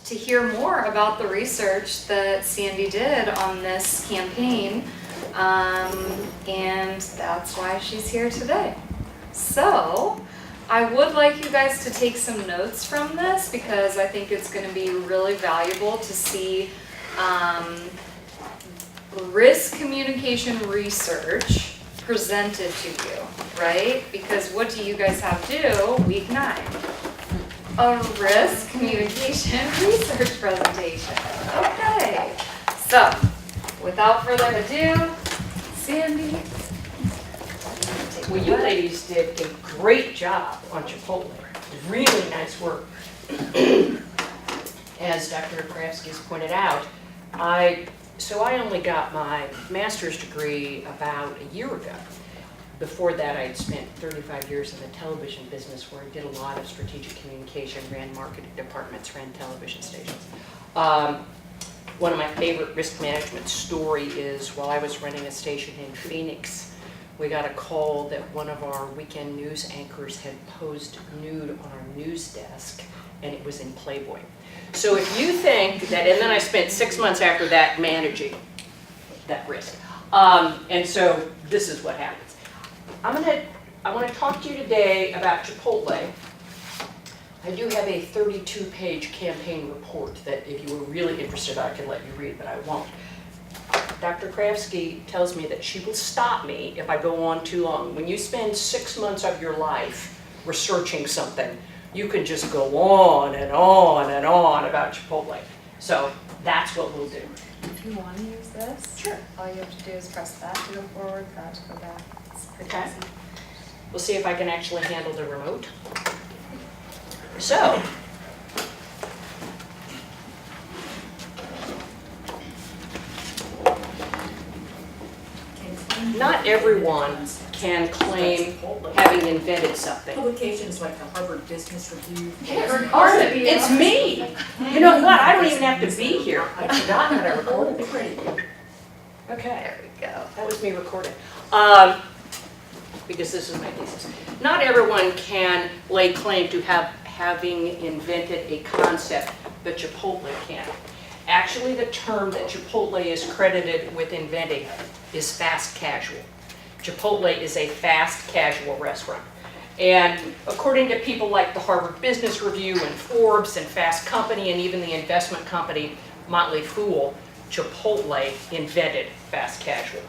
to hear more about the research that Sandy did on this campaign, and that's why she's here today. So, I would like you guys to take some notes from this because I think it's going to be really valuable to see risk communication research presented to you, right? Because what do you guys have to do week 9? A risk communication research presentation. Okay, so without further ado, Sandy. Well, you ladies did a great job on Chipotle. Really nice work. As Dr. Krafsky has pointed out, I only got my master's degree about a year ago. Before that, I had spent 35 years in the television business where I did a lot of strategic communication, ran marketing departments, ran television stations. One of my favorite risk management story is while I was running a station in Phoenix, we got a call that one of our weekend news anchors had posed nude on our news desk, and it was in Playboy. So if you think that, and then I spent 6 months after that managing that risk. And so this is what happens. I want to talk to you today about Chipotle. I do have a 32-page campaign report that if you were really interested, I can let you read, but I won't. Dr. Krafsky tells me that she will stop me if I go on too long. When you spend 6 months of your life researching something, you can just go on and on and on about Chipotle. So that's what we'll do. If you want to use this, Sure. all you have to do is press that to go forward, that to go back. It's pretty Okay. easy. We'll see if I can actually handle the remote. So, not everyone can claim having invented something. Publications like the Harvard Business Review. It's me. You know what? I don't even have to be here. I forgot that I recorded it. Okay, There we go. that was me recording. Because this is my thesis. Not everyone can lay claim to having invented a concept, but Chipotle can. Actually, the term that Chipotle is credited with inventing is fast casual. Chipotle is a fast casual restaurant. And according to people like the Harvard Business Review and Forbes and Fast Company and even the investment company Motley Fool, Chipotle invented fast casual.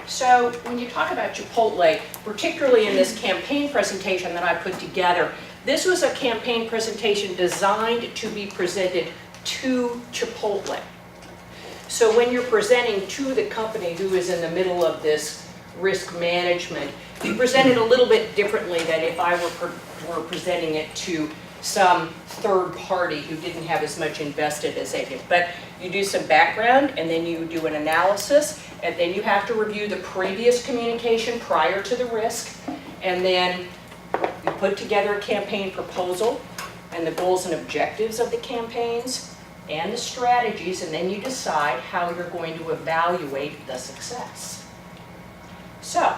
So when you talk about Chipotle, particularly in this campaign presentation that I put together, this was a campaign presentation designed to be presented to Chipotle. So when you're presenting to the company who is in the middle of this risk management, you present it a little bit differently than if I were presenting it to some third party who didn't have as much invested as they did. But you do some background, and then you do an analysis, and then you have to review the previous communication prior to the risk, and then you put together a campaign proposal and the goals and objectives of the campaigns and the strategies, and then you decide how you're going to evaluate the success. So,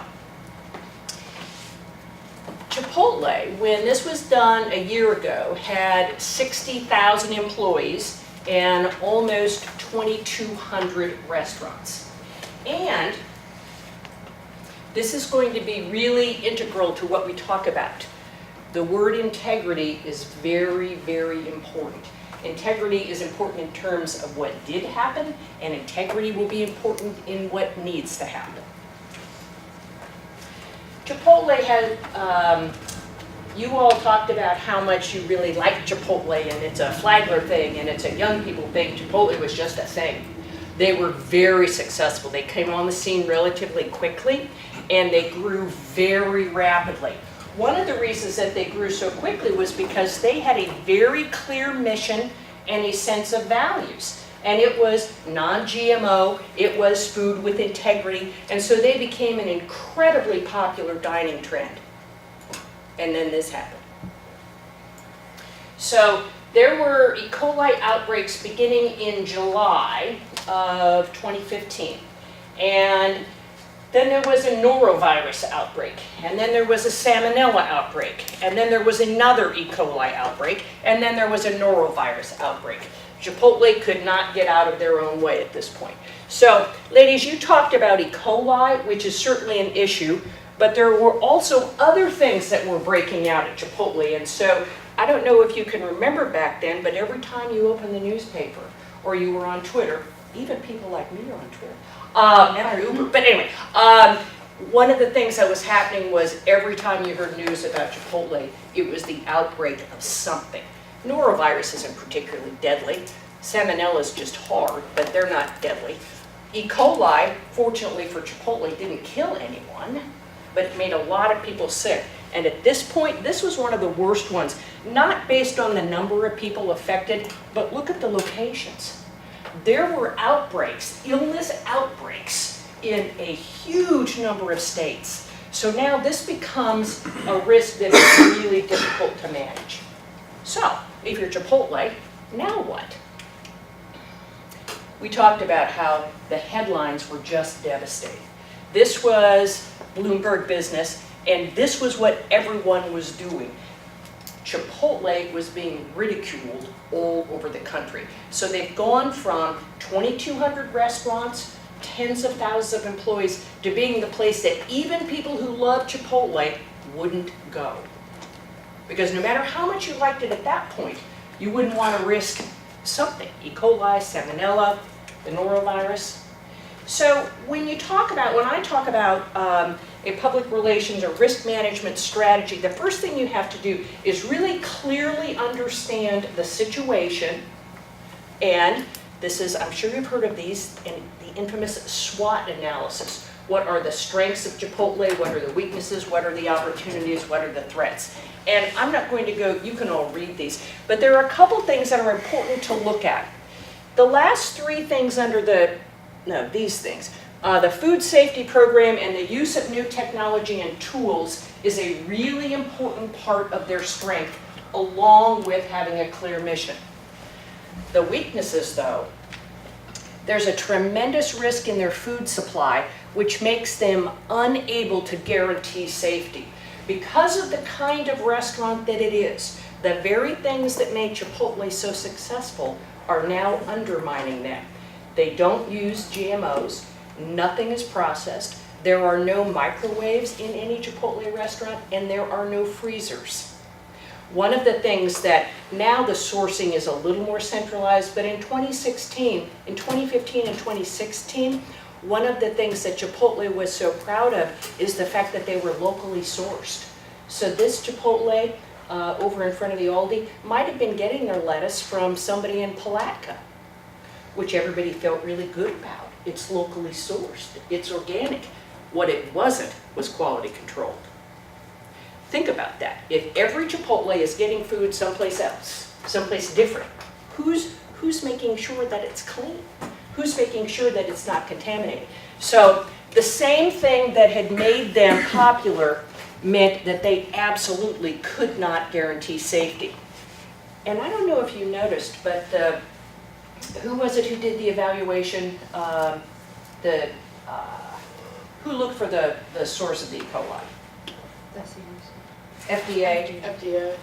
Chipotle, when this was done a year ago, had 60,000 employees and almost 2,200 restaurants. And this is going to be really integral to what we talk about. The word integrity is very, very important. Integrity is important in terms of what did happen, and integrity will be important in what needs to happen. Chipotle had, you all talked about how much you really like Chipotle, and it's a Flagler thing, and it's a young people thing. Chipotle was just a thing. They were very successful. They came on the scene relatively quickly, and they grew very rapidly. One of the reasons that they grew so quickly was because they had a very clear mission and a sense of values. And it was non-GMO, it was food with integrity, and so they became an incredibly popular dining trend. And then this happened. So there were E. coli outbreaks beginning in July of 2015. And Then there was a norovirus outbreak, and then there was a salmonella outbreak, and then there was another E. coli outbreak, and then there was a norovirus outbreak. Chipotle could not get out of their own way at this point. So, ladies, you talked about E. coli, which is certainly an issue, but there were also other things that were breaking out at Chipotle, and so I don't know if you can remember back then, but every time you open the newspaper or you were on Twitter, even people like me are on Twitter, and on Uber, but anyway, one of the things that was happening was every time you heard news about Chipotle, it was the outbreak of something. Norovirus isn't particularly deadly. Salmonella is just hard, but they're not deadly. E. coli, fortunately for Chipotle, didn't kill anyone, but it made a lot of people sick. And at this point, this was one of the worst ones, not based on the number of people affected, but look at the locations. There were outbreaks, illness outbreaks, in a huge number of states. So now this becomes a risk that is really difficult to manage. So, if you're Chipotle, now what? We talked about how the headlines were just devastating. This was Bloomberg Business, and this was what everyone was doing. Chipotle was being ridiculed all over the country. So they've gone from 2,200 restaurants, tens of thousands of employees, to being the place that even people who love Chipotle wouldn't go. Because no matter how much you liked it at that point, you wouldn't want to risk something. E. coli, salmonella, the norovirus. So when I talk about a public relations or risk management strategy, the first thing you have to do is really clearly understand the situation. And this is, I'm sure you've heard of these, and the infamous SWOT analysis. What are the strengths of Chipotle? What are the weaknesses? What are the opportunities? What are the threats? And I'm not going to go, you can all read these, but there are a couple things that are important to look at. The last three things under these things. The food safety program and the use of new technology and tools is a really important part of their strength, along with having a clear mission. The weaknesses, though, there's a tremendous risk in their food supply, which makes them unable to guarantee safety. Because of the kind of restaurant that it is, the very things that made Chipotle so successful are now undermining them. They don't use GMOs, nothing is processed, there are no microwaves in any Chipotle restaurant, and there are no freezers. One of the things that now the sourcing is a little more centralized, but in 2015 and 2016, one of the things that Chipotle was so proud of is the fact that they were locally sourced. So this Chipotle over in front of the Aldi might have been getting their lettuce from somebody in Palatka, which everybody felt really good about. It's locally sourced, it's organic. What it wasn't was quality controlled. Think about that. If every Chipotle is getting food someplace else, someplace different, who's making sure that it's clean? Who's making sure that it's not contaminated? So the same thing that had made them popular meant that they absolutely could not guarantee safety. And I don't know if you noticed, but who was it who did the evaluation? Who looked for the source of the E. coli? FDA. FDA.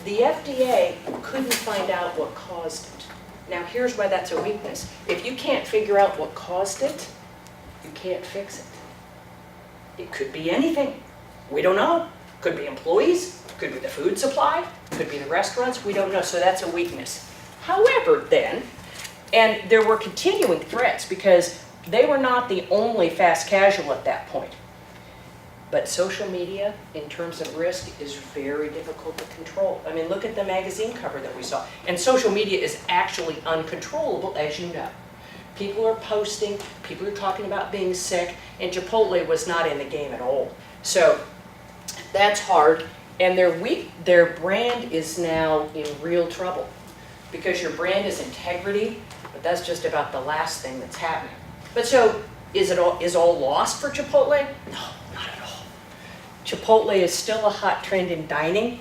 The FDA couldn't find out what caused it. Now here's why that's a weakness. If you can't figure out what caused it, you can't fix it. It could be anything. We don't know. Could be employees, could be the food supply, could be the restaurants, we don't know, so that's a weakness. However, then, and there were continuing threats because they were not the only fast casual at that point. But social media, in terms of risk, is very difficult to control. I mean, look at the magazine cover that we saw. And social media is actually uncontrollable, as you know. People are posting, people are talking about being sick, and Chipotle was not in the game at all. So that's hard, and their brand is now in real trouble. Because your brand is integrity, but that's just about the last thing that's happening. But so, is all lost for Chipotle? No, not at all. Chipotle is still a hot trend in dining,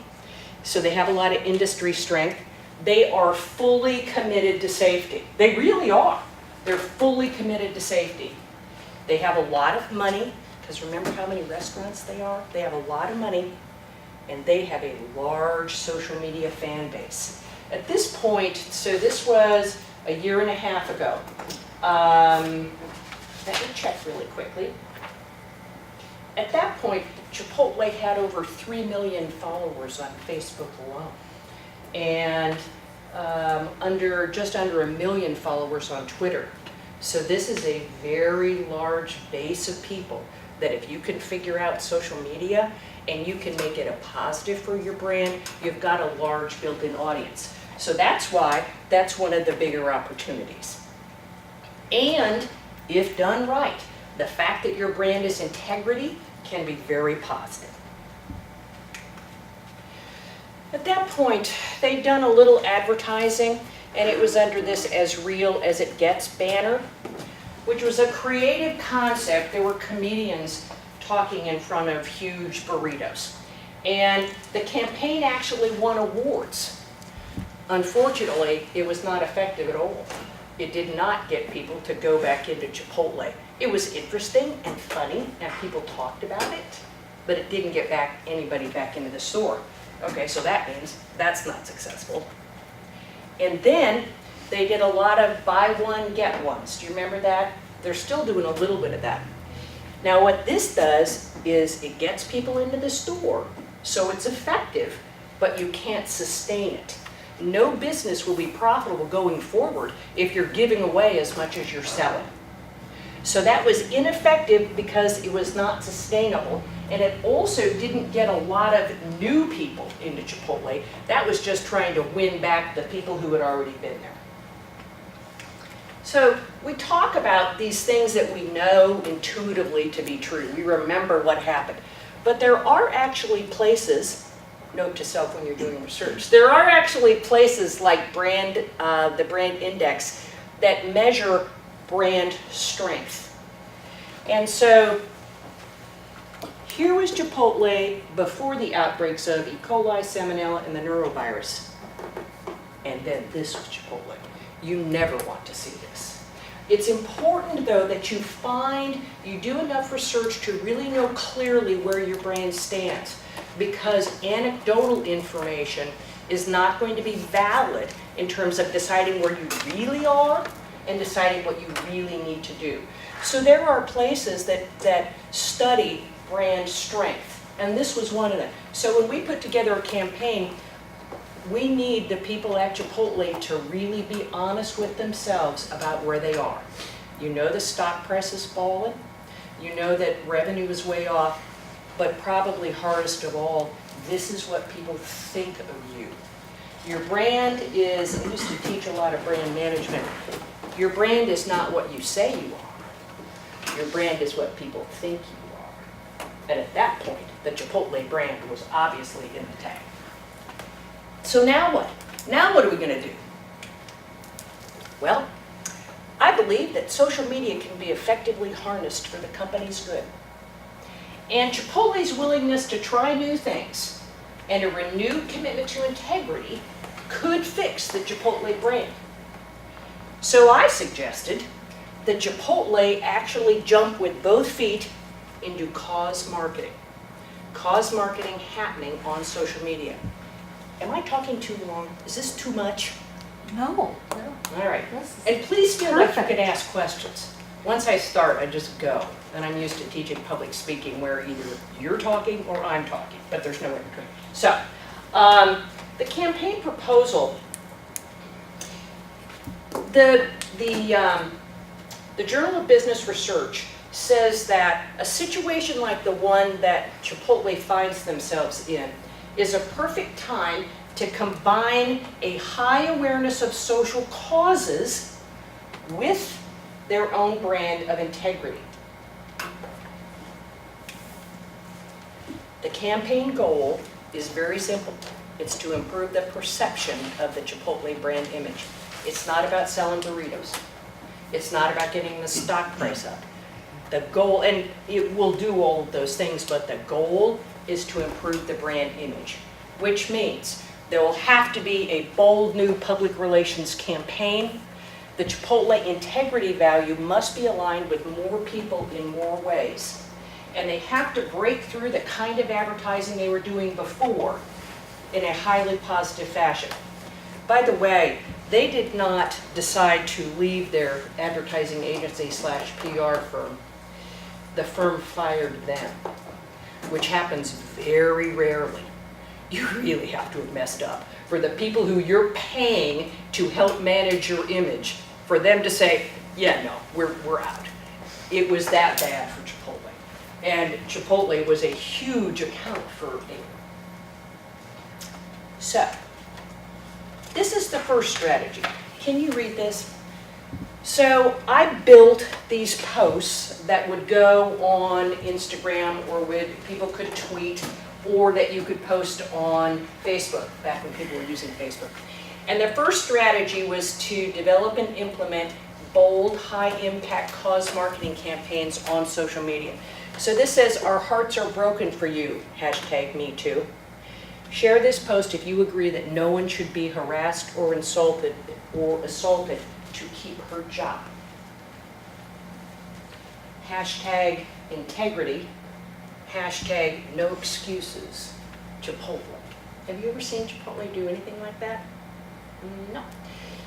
so they have a lot of industry strength. They are fully committed to safety. They really are. They're fully committed to safety. They have a lot of money, because remember how many restaurants they are? They have a lot of money, and they have a large social media fan base. At this point, so this was a year and a half ago. Let me check really quickly. At that point, Chipotle had over 3 million followers on Facebook alone, and just under 1 million followers on Twitter. So this is a very large base of people that if you can figure out social media and you can make it a positive for your brand, you've got a large built-in audience. So that's why that's one of the bigger opportunities. And if done right, the fact that your brand is integrity can be very positive. At that point, they'd done a little advertising, and it was under this "As Real as It Gets" banner, which was a creative concept. There were comedians talking in front of huge burritos. And the campaign actually won awards. Unfortunately, it was not effective at all. It did not get people to go back into Chipotle. It was interesting and funny, and people talked about it, but it didn't get anybody back into the store. Okay, so that means that's not successful. And then they did a lot of buy one, get ones. Do you remember that? They're still doing a little bit of that. Now what this does is it gets people into the store, so it's effective, but you can't sustain it. No business will be profitable going forward if you're giving away as much as you're selling. So that was ineffective because it was not sustainable, and it also didn't get a lot of new people into Chipotle. That was just trying to win back the people who had already been there. So we talk about these things that we know intuitively to be true. We remember what happened. But there are actually places, note to self when you're doing research, there are actually places like the brand index that measure brand strength. And so here was Chipotle before the outbreaks of E. coli, salmonella, and the norovirus. And then this was Chipotle. You never want to see this. It's important, though, that you do enough research to really know clearly where your brand stands, because anecdotal information is not going to be valid in terms of deciding where you really are and deciding what you really need to do. So there are places that study brand strength, and this was one of them. So when we put together a campaign, we need the people at Chipotle to really be honest with themselves about where they are. You know the stock price is falling, you know that revenue is way off, but probably hardest of all, this is what people think of you. Your brand is, I used to teach a lot of brand management, your brand is not what you say you are. Your brand is what people think you are. And at that point, the Chipotle brand was obviously in the tank. So now what? Now what are we going to do? Well, I believe that social media can be effectively harnessed for the company's good. And Chipotle's willingness to try new things and a renewed commitment to integrity could fix the Chipotle brand. So I suggested that Chipotle actually jump with both feet into cause marketing. Cause marketing happening on social media. Am I talking too long? Is this too much? No. All right. This is And please feel like you perfect. can ask questions. Once I start, I just go. And I'm used to teaching public speaking where either you're talking or I'm talking, but there's no in between. So, the campaign proposal, the Journal of Business Research says that a situation like the one that Chipotle finds themselves in is a perfect time to combine a high awareness of social causes with their own brand of integrity. The campaign goal is very simple. It's to improve the perception of the Chipotle brand image. It's not about selling burritos. It's not about getting the stock price up. The goal, and it will do all of those things, but the goal is to improve the brand image, which means there will have to be a bold new public relations campaign The Chipotle integrity value must be aligned with more people in more ways. And they have to break through the kind of advertising they were doing before in a highly positive fashion. By the way, they did not decide to leave their advertising agency / PR firm. The firm fired them, which happens very rarely. You really have to have messed up for the people who you're paying to help manage your image, for them to say, yeah, no, we're out. It was that bad for Chipotle. And Chipotle was a huge account for me. So, this is the first strategy. Can you read this? So I built these posts that would go on Instagram, or people could tweet, or that you could post on Facebook, back when people were using Facebook. And the first strategy was to develop and implement bold, high-impact cause marketing campaigns on social media. So this says, "Our hearts are broken for you," #MeToo. Share this post if you agree that no one should be harassed or insulted to keep her job. #integrity, #no excuses, Chipotle. Have you ever seen Chipotle do anything like that? No.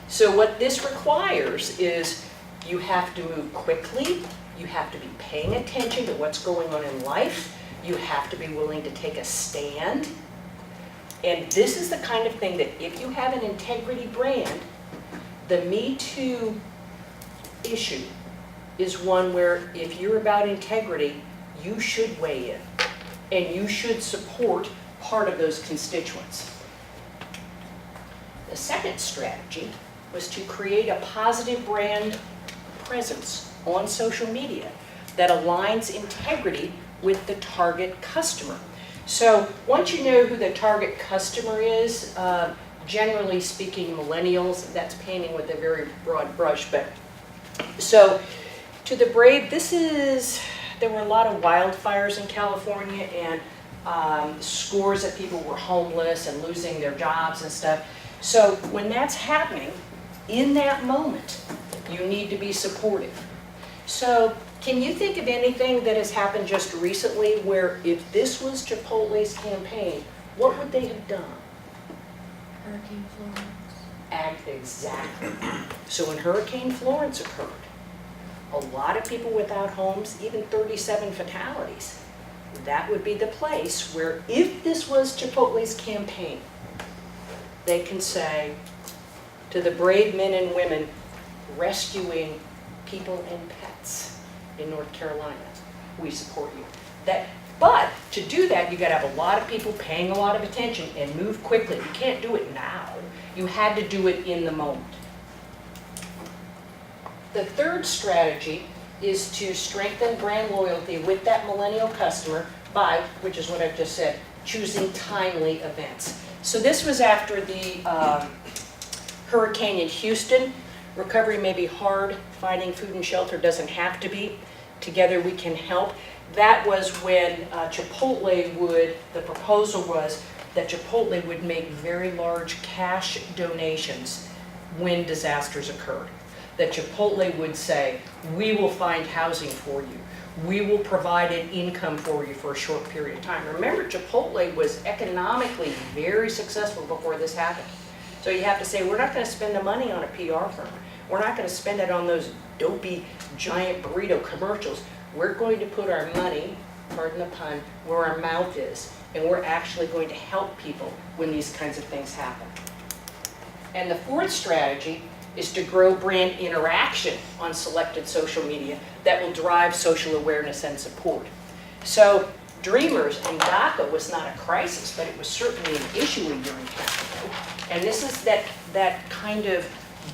So what this requires is you have to move quickly, you have to be paying attention to what's going on in life, you have to be willing to take a stand. And this is the kind of thing that if you have an integrity brand, the Me Too issue is one where if you're about integrity, you should weigh in and you should support part of those constituents. The second strategy was to create a positive brand presence on social media that aligns integrity with the target customer. So once you know who the target customer is, generally speaking millennials, that's painting with a very broad brush, but so to the brave, there were a lot of wildfires in California, and scores of people were homeless and losing their jobs and stuff. So when that's happening, in that moment, you need to be supportive. So can you think of anything that has happened just recently where if this was Chipotle's campaign, what would they have done? Hurricane Florence. Exactly. So when Hurricane Florence occurred, a lot of people without homes, even 37 fatalities. That would be the place where if this was Chipotle's campaign, they can say to the brave men and women rescuing people and pets in North Carolina, we support you. But to do that, you got to have a lot of people paying a lot of attention and move quickly. You can't do it now. You had to do it in the moment. The third strategy is to strengthen brand loyalty with that millennial customer by, which is what I've just said, choosing timely events. So this was after the hurricane in Houston. Recovery may be hard, finding food and shelter doesn't have to be. Together we can help. That was when the proposal was that Chipotle would make very large cash donations when disasters occurred. That Chipotle would say, we will find housing for you. We will provide an income for you for a short period of time. Remember, Chipotle was economically very successful before this happened. So you have to say, we're not going to spend the money on a PR firm. We're not going to spend it on those dopey giant burrito commercials. We're going to put our money, pardon the pun, where our mouth is. And we're actually going to help people when these kinds of things happen. And the fourth strategy is to grow brand interaction on selected social media that will drive social awareness and support. So Dreamers and DACA was not a crisis, but it was certainly an issue in Gehring County. And this is that kind of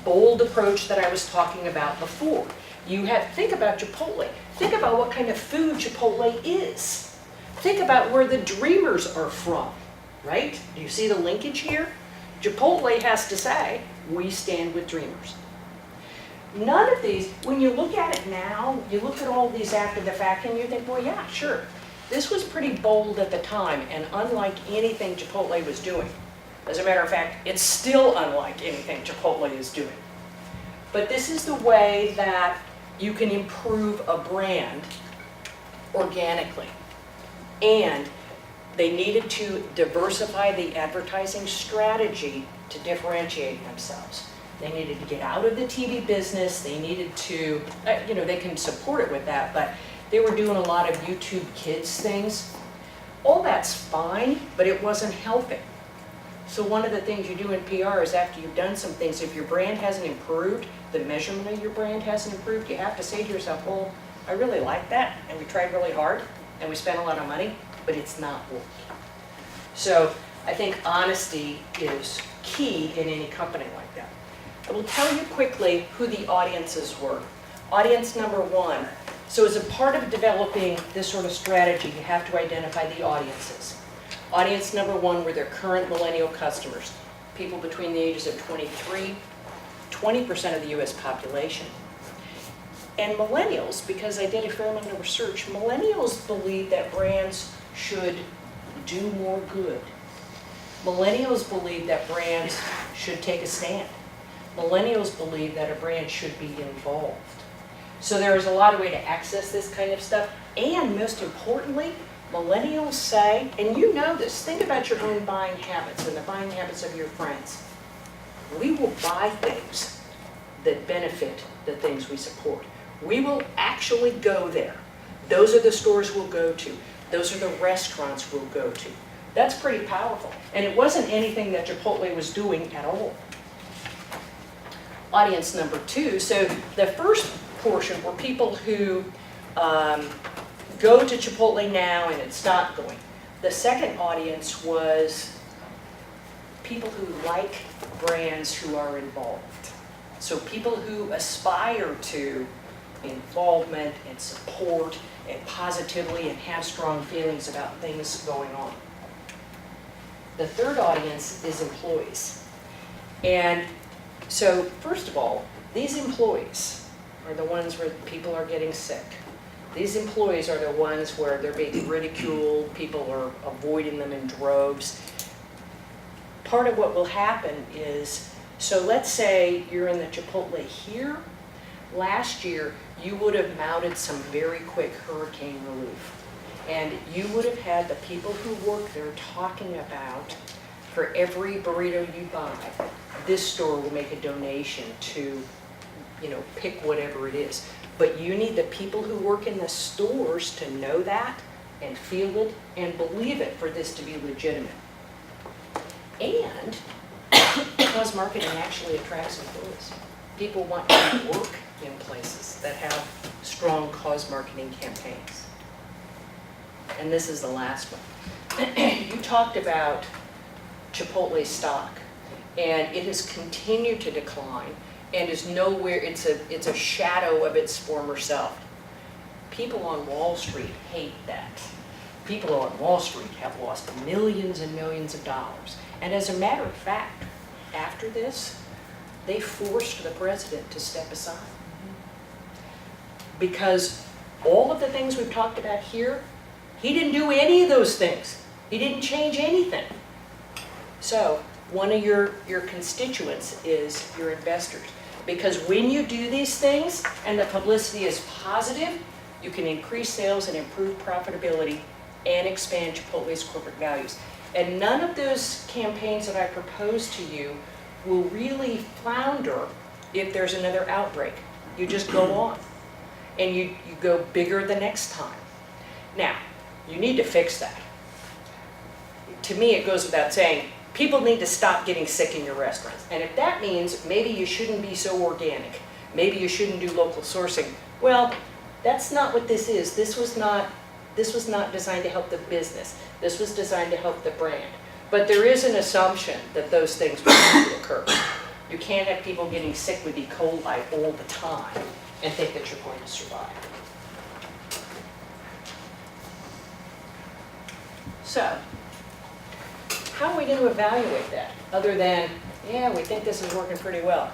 bold approach that I was talking about before. Think about Chipotle. Think about what kind of food Chipotle is. Think about where the Dreamers are from, right? Do you see the linkage here? Chipotle has to say, we stand with Dreamers. None of these, when you look at it now, you look at all these after the fact and you think, well, yeah, sure. This was pretty bold at the time and unlike anything Chipotle was doing. As a matter of fact, it's still unlike anything Chipotle is doing. But this is the way that you can improve a brand organically. And they needed to diversify the advertising strategy to differentiate themselves. They needed to get out of the TV business. They needed to, they can support it with that, but they were doing a lot of YouTube Kids things. All that's fine, but it wasn't helping. So one of the things you do in PR is after you've done some things, if your brand hasn't improved, the measurement of your brand hasn't improved, you have to say to yourself, well, I really like that, and we tried really hard, and we spent a lot of money, but it's not working. So I think honesty is key in any company like that. I will tell you quickly who the audiences were. Audience number one. So as a part of developing this sort of strategy, you have to identify the audiences. Audience number one were their current millennial customers, people between the ages of 23, 20% of the US population. And millennials, because I did a fair amount of research, millennials believe that brands should do more good. Millennials believe that brands should take a stand. Millennials believe that a brand should be involved. So there is a lot of way to access this kind of stuff. And most importantly, millennials say, and you know this, think about your own buying habits and the buying habits of your friends. We will buy things that benefit the things we support. We will actually go there. Those are the stores we'll go to. Those are the restaurants we'll go to. That's pretty powerful. And it wasn't anything that Chipotle was doing at all. Audience number two, so the first portion were people who go to Chipotle now and it's not going. The second audience was people who like brands who are involved. So people who aspire to involvement and support and positively and have strong feelings about things going on. The third audience is employees. And so first of all, these employees are the ones where people are getting sick. These employees are the ones where they're being ridiculed, people are avoiding them in droves. Part of what will happen is, so let's say you're in the Chipotle here. Last year, you would have mounted some very quick hurricane relief. And you would have had the people who work there talking about, for every burrito you buy, this store will make a donation to, pick whatever it is. But you need the people who work in the stores to know that and feel it and believe it for this to be legitimate. And cause marketing actually attracts employees. People want to work in places that have strong cause marketing campaigns. And this is the last one. You talked about Chipotle stock, and it has continued to decline and is nowhere, it's a shadow of its former self. People on Wall Street hate that. People on Wall Street have lost millions and millions of dollars. And as a matter of fact, after this, they forced the president to step aside. Because all of the things we've talked about here, he didn't do any of those things. He didn't change anything. So one of your constituents is your investors. Because when you do these things and the publicity is positive, you can increase sales and improve profitability and expand Chipotle's corporate values. And none of those campaigns that I propose to you will really flounder if there's another outbreak. You just go on and you go bigger the next time. Now, you need to fix that. To me, it goes without saying, people need to stop getting sick in your restaurants. And if that means maybe you shouldn't be so organic, maybe you shouldn't do local sourcing, well, that's not what this is. This was not designed to help the business. This was designed to help the brand. But there is an assumption that those things will occur. You can't have people getting sick with E. coli all the time and think that you're going to survive. So, how are we going to evaluate that? Other than, yeah, we think this is working pretty well.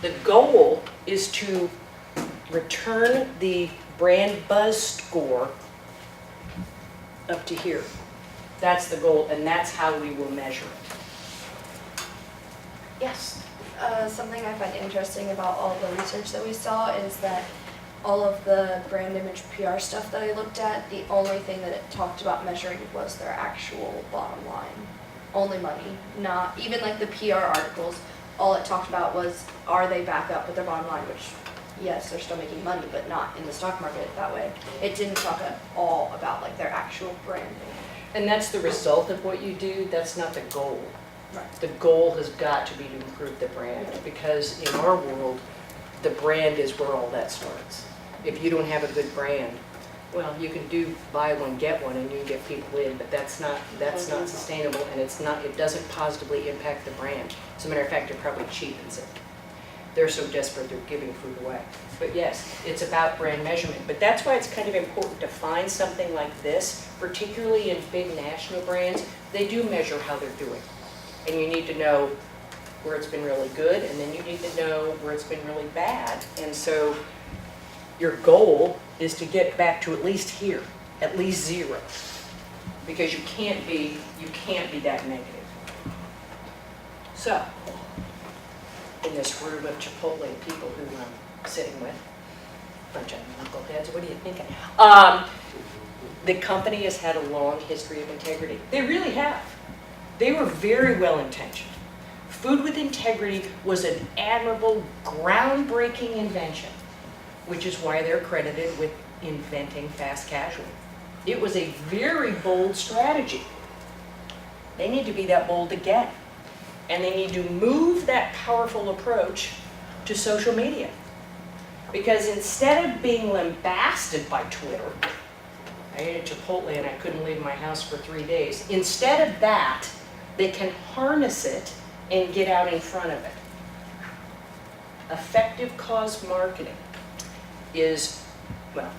The goal is to return the brand buzz score up to here. That's the goal, and that's how we will measure it. Yes? Something I find interesting about all the research that we saw is that all of the brand image PR stuff that I looked at, the only thing that it talked about measuring was their actual bottom line. Only money, not even like the PR articles. All it talked about was, are they back up with their bottom line, which yes, they're still making money, but not in the stock market that way. It didn't talk at all about like their actual brand image. And that's the result of what you do, that's not the goal. Right. The goal has got to be to improve the brand, because in our world, the brand is where all that starts. If you don't have a good brand, well, you can do buy one, get one, and you can get people in, but that's not sustainable, and it doesn't positively impact the brand. As a matter of fact, it probably cheapens it. They're so desperate, they're giving food away. But yes, it's about brand measurement. But that's why it's kind of important to find something like this, particularly in big national brands. They do measure how they're doing. And you need to know where it's been really good, and then you need to know where it's been really bad. And so your goal is to get back to at least here, at least 0. Because you can't be that negative. So, in this room of Chipotle people who I'm sitting with, bunch of knuckleheads, what are you thinking? The company has had a long history of integrity. They really have. They were very well intentioned. Food with integrity was an admirable, groundbreaking invention, which is why they're credited with inventing fast casual. It was a very bold strategy. They need to be that bold again. And they need to move that powerful approach to social media. Because instead of being lambasted by Twitter, I ate at Chipotle and I couldn't leave my house for 3 days. Instead of that, they can harness it and get out in front of it. Effective cause marketing is, well,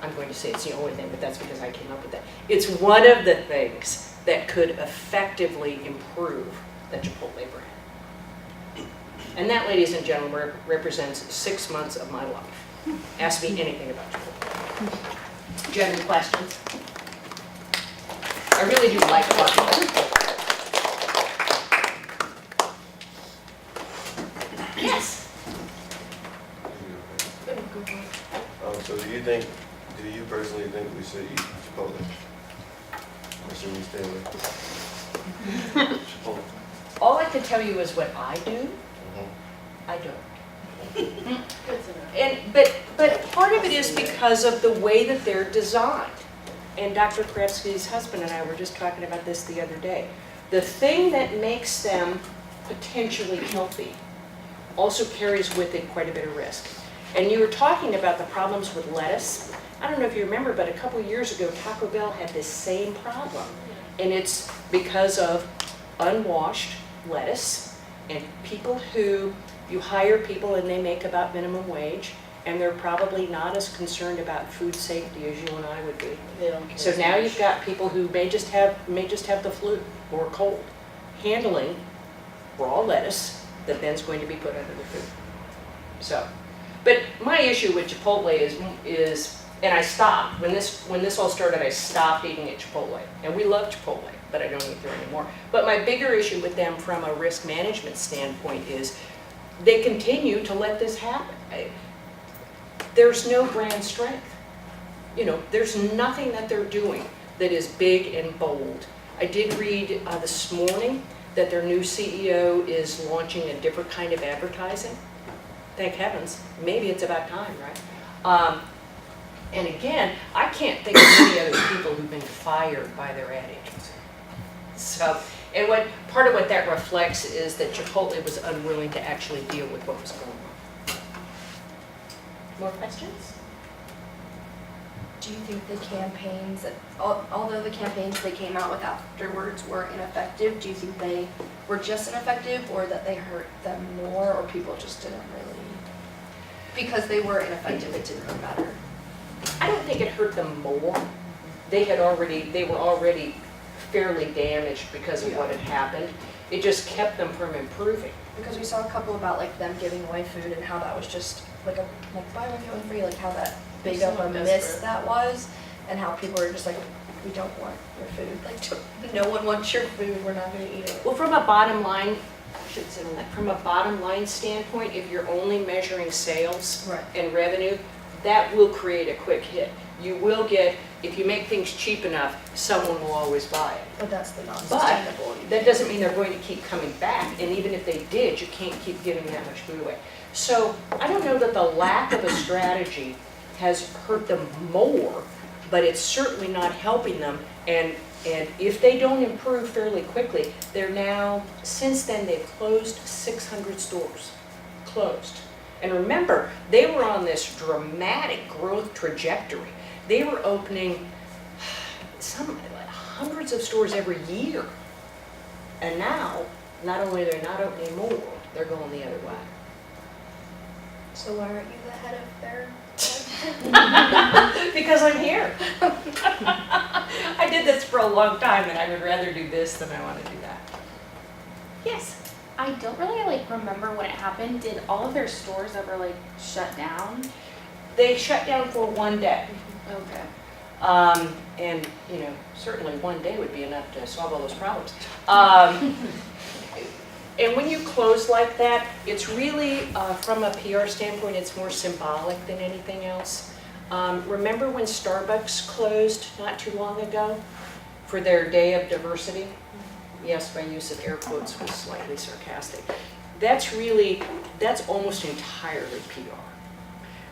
I'm going to say it's the only thing, but that's because I came up with that. It's one of the things that could effectively improve the Chipotle brand. And that, ladies and gentlemen, represents 6 months of my life. Ask me anything about Chipotle. Do you have any questions? I really do like talking. Yes. So do you personally think we should eat Chipotle? Or should we stay away? Chipotle. All I can tell you is what I do. I don't. But part of it is because of the way that they're designed. And Dr. Krebsky's husband and I were just talking about this the other day. The thing that makes them potentially healthy also carries with it quite a bit of risk. And you were talking about the problems with lettuce. I don't know if you remember, but a couple of years ago, Taco Bell had this same problem. And it's because of unwashed lettuce and people who, you hire people and they make about minimum wage, and they're probably not as concerned about food safety as you and I would be. So now you've got people who may just have the flu or a cold, handling raw lettuce that then's going to be put under the food. So, but my issue with Chipotle is, and I stopped when this all started. I stopped eating at Chipotle, and we love Chipotle, but I don't eat there anymore. But my bigger issue with them from a risk management standpoint is they continue to let this happen. There's no brand strength. You know, there's nothing that they're doing that is big and bold. I did read this morning that their new CEO is launching a different kind of advertising. Thank heavens. Maybe it's about time, right? And again, I can't think of any other people who've been fired by their ad agency. So, and part of what that reflects is that Chipotle was unwilling to actually deal with what was going on. More questions? Do you think the campaigns, although the campaigns they came out with afterwards were ineffective, do you think they were just ineffective, or that they hurt them more, or people just didn't really, because they were ineffective, it didn't really matter? I don't think it hurt them more. They were already fairly damaged because of what had happened. It just kept them from improving. Because we saw a couple about like them giving away food and how that was just like buy one get one free, like how that big of a miss that was, and how people were just like, we don't want your food, like no one wants your food, we're not going to eat it. Well, from a bottom line should say on that, from a bottom line standpoint, if you're only measuring sales Right. and revenue, that will create a quick hit. You will get, if you make things cheap enough, someone will always buy it. But that's the non-sustainable. That doesn't mean they're going to keep coming back, and even if they did, you can't keep giving that much food away. So I don't know that the lack of a strategy has hurt them more, but it's certainly not helping them. And if they don't improve fairly quickly, they're now, since then, they've closed 600 stores, closed. And remember, they were on this dramatic growth trajectory. They were opening hundreds of stores every year. And now, not only they're not opening more, they're going the other way. So why aren't you the head of their? Because I'm here. I did this for a long time, and I would rather do this than I want to do that. Yes. I don't really remember when it happened. Did all of their stores ever shut down? They shut down for one day. Okay. And, certainly one day would be enough to solve all those problems. And when you close like that, it's really, from a PR standpoint, it's more symbolic than anything else. Remember when Starbucks closed not too long ago for their Day of Diversity? Yes, my use of air quotes was slightly sarcastic. That's almost entirely PR.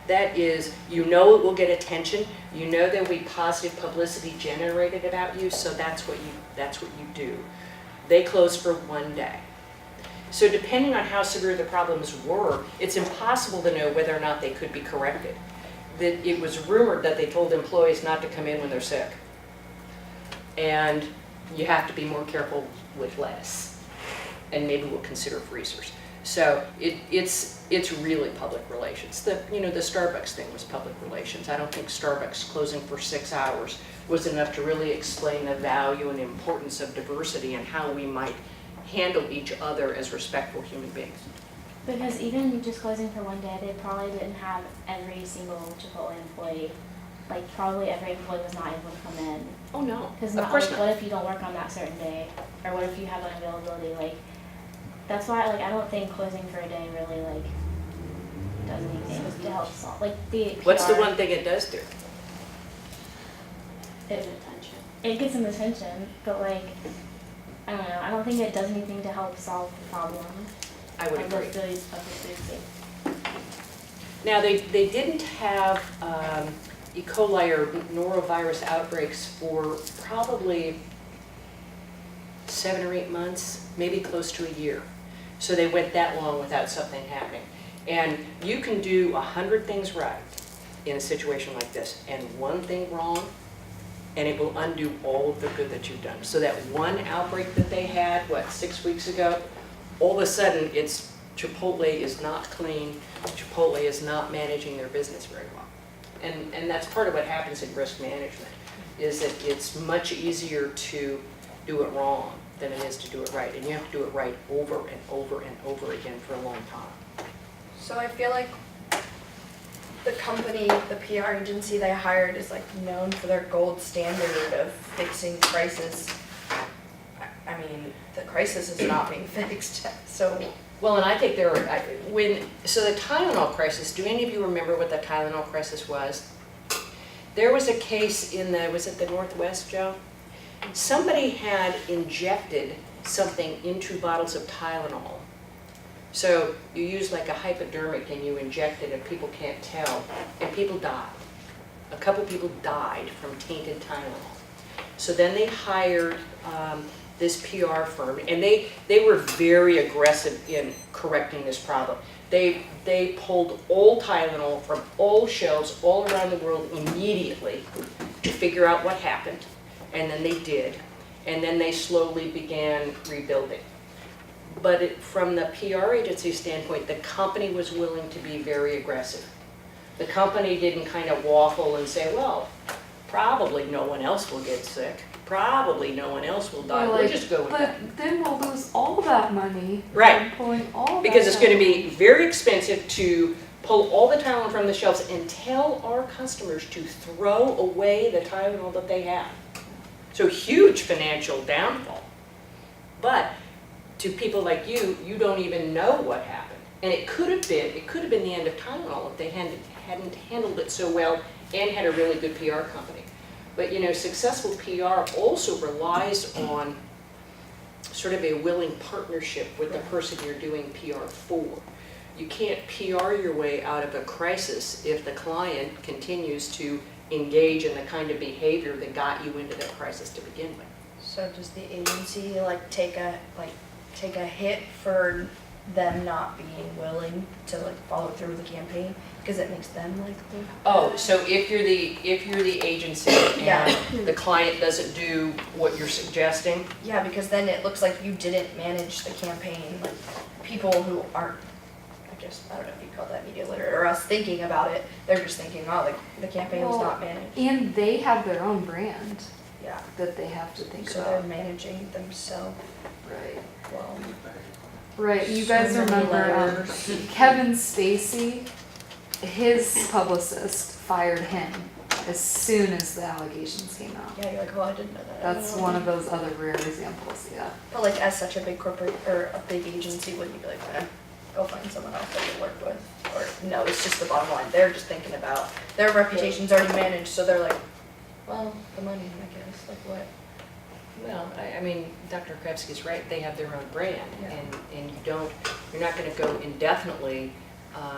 That is, it will get attention, there will be positive publicity generated about you, so that's what you do. They closed for one day. So depending on how severe the problems were, it's impossible to know whether or not they could be corrected. That it was rumored that they told employees not to come in when they're sick. And you have to be more careful with less. And maybe we'll consider freezers. So it's really public relations. The Starbucks thing was public relations. I don't think Starbucks closing for 6 hours was enough to really explain the value and importance of diversity and how we might handle each other as respectful human beings. Because even just closing for one day, they probably didn't have every single Chipotle employee. Probably every employee was not able to come in. Oh no, Because of course what if you don't work on that certain day? Or what if you have unavailability? That's why I don't think closing for a day really does anything to help solve the PR. What's the one thing it does do? It gets some attention, but I don't know. I don't think it does anything to help solve the problem. I would agree. Of the food safety. Now, they didn't have E. coli or norovirus outbreaks for probably 7 or 8 months, maybe close to a year. So they went that long without something happening. And you can do 100 things right in a situation like this, and one thing wrong, and it will undo all of the good that you've done. So that one outbreak that they had, 6 weeks ago, all of a sudden it's Chipotle is not clean, Chipotle is not managing their business very well. And that's part of what happens in risk management, is that it's much easier to do it wrong than it is to do it right. And you have to do it right over and over and over again for a long time. So I feel like the company, the PR agency they hired is known for their gold standard of fixing crisis. I mean, the crisis is not being fixed, so. Well, and I think so the Tylenol crisis, do any of you remember what the Tylenol crisis was? There was a case was it the Northwest, Joe? Somebody had injected something into bottles of Tylenol. So you use a hypodermic and you inject it and people can't tell, and people died. A couple people died from tainted Tylenol. So then they hired this PR firm, and they were very aggressive in correcting this problem. They pulled all Tylenol from all shelves all around the world immediately to figure out what happened, and then they did, and then they slowly began rebuilding. But from the PR agency standpoint, the company was willing to be very aggressive. The company didn't kind of waffle and say, well, probably no one else will get sick. Probably no one else will die. We'll just go with that. But then we'll lose all that money. Right. From pulling all that. Because it's going to be very expensive to pull all the Tylenol from the shelves and tell our customers to throw away the Tylenol that they have. So huge financial downfall. But to people like you don't even know what happened. And it could have been the end of Tylenol if they hadn't handled it so well and had a really good PR company. But you know, successful PR also relies on sort of a willing partnership with the person you're doing PR for. You can't PR your way out of a crisis if the client continues to engage in the kind of behavior that got you into that crisis to begin with. So does the agency like take a hit for them not being willing to like follow through with the campaign because it makes them like look Oh, bad? so if you're the agency Yeah. and the client doesn't do what you're suggesting, Yeah, because then it looks like you didn't manage the campaign. Like people who aren't, I guess I don't know if you call that media literate or us thinking about it, they're just thinking, oh, like the campaign was Well, not managed. And they have their own brand Yeah. that they have to think So they're about. managing themselves Right. well. Right, you guys So many remember layers. Kevin Spacey, his publicist fired him as soon as the allegations came out. Yeah, you're like, oh, I didn't know that. That's one of those other rare examples, yeah. But like as such a big corporate or a big agency, wouldn't you be like, go find someone else that you work with? Or no, it's just the bottom line. They're just thinking about their reputation's already managed, so they're like, well, the money, I guess. Like what? well, I mean, Dr. Krebsky's right, they have their own brand. Yeah. And you're not gonna go indefinitely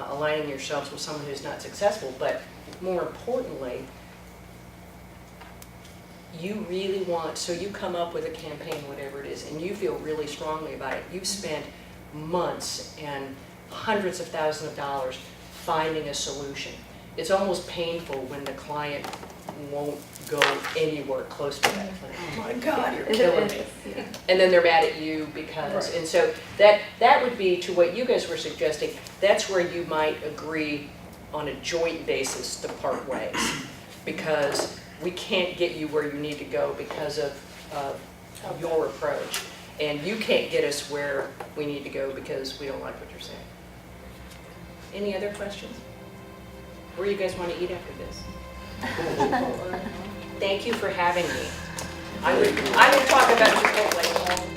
aligning yourselves with someone who's not successful, but more importantly, you really want, so you come up with a campaign, whatever it is, and you feel really strongly about it. You've spent months and hundreds of thousands of dollars finding a solution. It's almost painful when the client won't go anywhere close to that plan. Oh my God, you're killing me. Yeah. And then they're mad at you because, Right. and so that would be to what you guys were suggesting, that's where you might agree on a joint basis to part ways. Because we can't get you where you need to go because of your approach. And you can't get us where we need to go because we don't like what you're saying. Any other questions? Where do you guys want to eat after this? Thank you for having me. I would talk about Chipotle all